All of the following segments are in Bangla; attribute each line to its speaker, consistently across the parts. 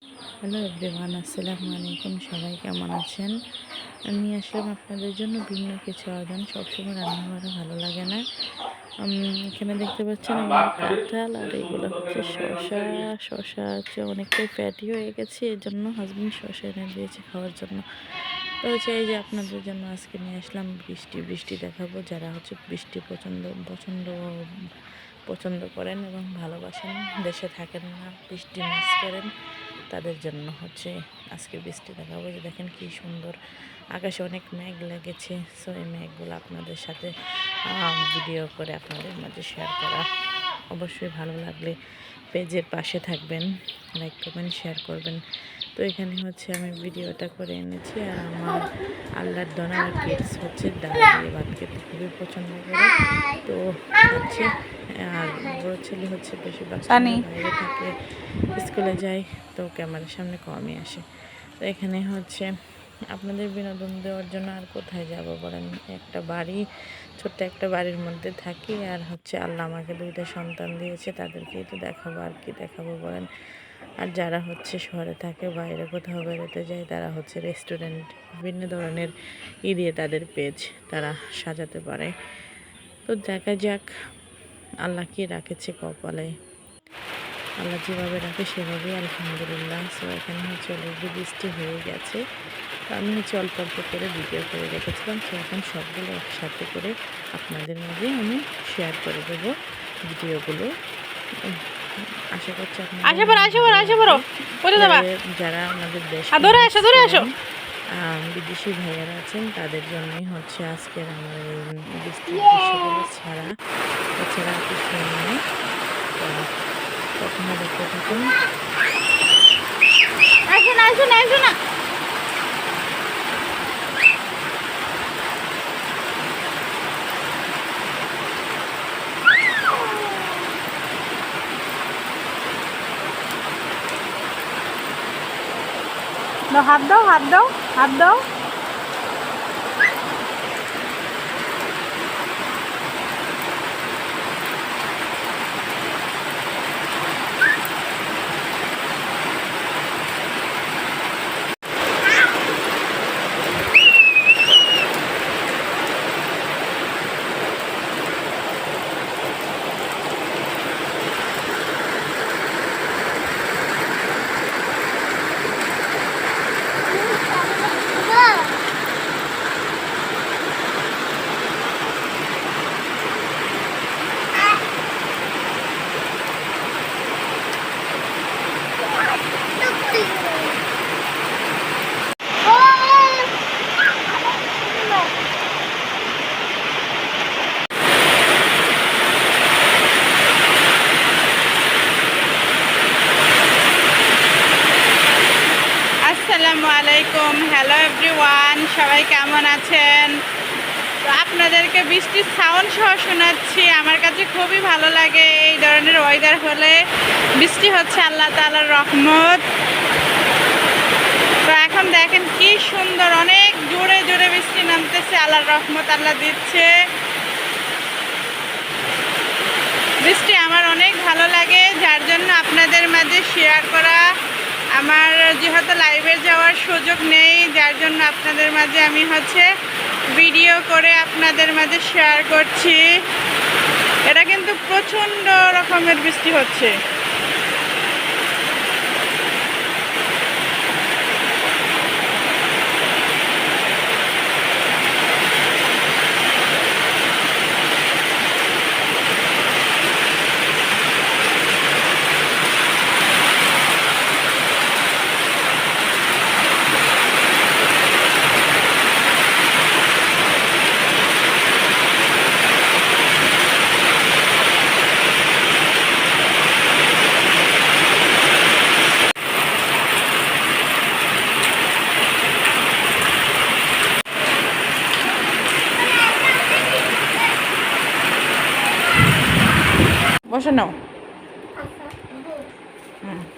Speaker 1: হ্যালো এভরিওয়ান, আসসালামু আলাইকুম। সবাই কেমন আছেন? আমি আসলাম আপনাদের জন্য ভিন্ন কিছু আয়োজন। সবসময় রান্না করা ভালো লাগে না। এখানে দেখতে পাচ্ছেন আমার কাঁঠাল, আর এগুলো হচ্ছে শসা। শসা হচ্ছে অনেকটাই ফ্যাটি হয়ে গেছে, এর জন্য হাজবেন্ড শসা এনে দিয়েছে খাওয়ার জন্য। তো হচ্ছে এই যে আপনাদের জন্য আজকে নিয়ে আসলাম বৃষ্টি দেখাবো। যারা হচ্ছে বৃষ্টি পছন্দ করেন এবং ভালোবাসেন, দেশে থাকেন না, বৃষ্টি মিস করেন, তাদের জন্য হচ্ছে আজকে বৃষ্টি দেখাবো। যে দেখেন কি সুন্দর আকাশে অনেক মেঘ লেগেছে। সো এই মেঘগুলো আপনাদের সাথে ভিডিও করে আপনাদের মাঝে শেয়ার করা। অবশ্যই ভালো লাগলে পেজের পাশে থাকবেন, লাইক কমেন্ট শেয়ার করবেন। তো এখানে হচ্ছে আমি ভিডিওটা করে এনেছি। আর আমার আল্লাহর দোনার কিডস হচ্ছে ডাল দিয়ে ভাত খেতে খুবই পছন্দ করে। তো হচ্ছে আর বড় ছেলে হচ্ছে বেশিরভাগ সময় বাইরে থাকে, স্কুলে যায়, তো ক্যামেরার সামনে কমই আসে। তো এখানে হচ্ছে আপনাদের বিনোদন দেওয়ার জন্য আর কোথায় যাব বলেন? ছোট্ট একটা বাড়ির মধ্যে থাকি, আর হচ্ছে আল্লাহ আমাকে দুইটা সন্তান দিয়েছে, তাদেরকেই তো দেখাবো, আর কি দেখাবো বলেন? আর যারা হচ্ছে শহরে থাকে, বাইরে কোথাও বেরোতে যায়, তারা হচ্ছে রেস্টুরেন্ট, বিভিন্ন ধরনের দিয়ে তাদের পেজ তারা সাজাতে পারে। তো দেখা যাক আল্লাহ কি রাখেছে কপালে। আল্লাহ যেভাবে রাখে সেভাবেই আলহামদুলিল্লাহ। সো এখানে হচ্ছে অলরেডি বৃষ্টি হয়ে গেছে। তো আমি হচ্ছে অল্প অল্প করে ভিডিও করে রেখেছিলাম। সো এখন সবগুলো একসাথে করে আপনাদের মাঝে আমি শেয়ার করে দেবো ভিডিওগুলো। আশা করছি যারা আমাদের দেশ বিদেশি ভাইয়ারা আছেন, তাদের জন্যই হচ্ছে আজকের আমার এই বৃষ্টির দৃশ্যগুলো ছাড়া, এছাড়া কিছু নয়। তো কখনো দেখতে থাকুন।
Speaker 2: হাত দাও, হাত দাও, হাত দাও। আসসালামু আলাইকুম, হ্যালো এভরিওয়ান, সবাই কেমন আছেন? তো আপনাদেরকে বৃষ্টির সাউন্ড সহ শোনাচ্ছি। আমার কাছে খুবই ভালো লাগে এই ধরনের ওয়েদার হলে। বৃষ্টি হচ্ছে আল্লাহ তাআলার রহমত। তো এখন দেখেন কি সুন্দর, অনেক জোরে জোরে বৃষ্টি নামতেছে, আল্লাহর রহমত আল্লাহ দিচ্ছে। বৃষ্টি আমার অনেক ভালো লাগে, যার জন্য আপনাদের মাঝে শেয়ার করা। আমার যেহেতু লাইভে যাওয়ার সুযোগ নেই, যার জন্য আপনাদের মাঝে আমি হচ্ছে ভিডিও করে আপনাদের মাঝে শেয়ার করছি। এটা কিন্তু প্রচণ্ড রকমের বৃষ্টি হচ্ছে। বসে নাও,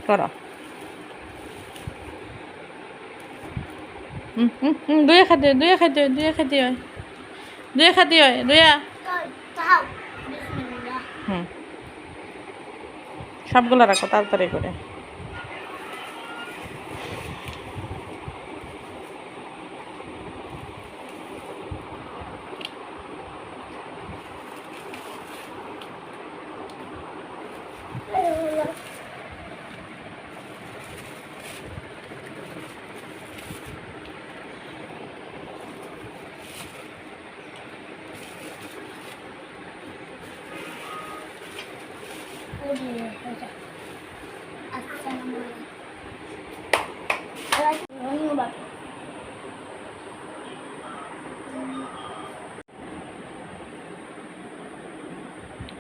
Speaker 2: করো। দুয়ে খাতে হয় দুয়া। সবগুলো রাখো তাড়াতাড়ি করে।
Speaker 3: ওরে, এটা।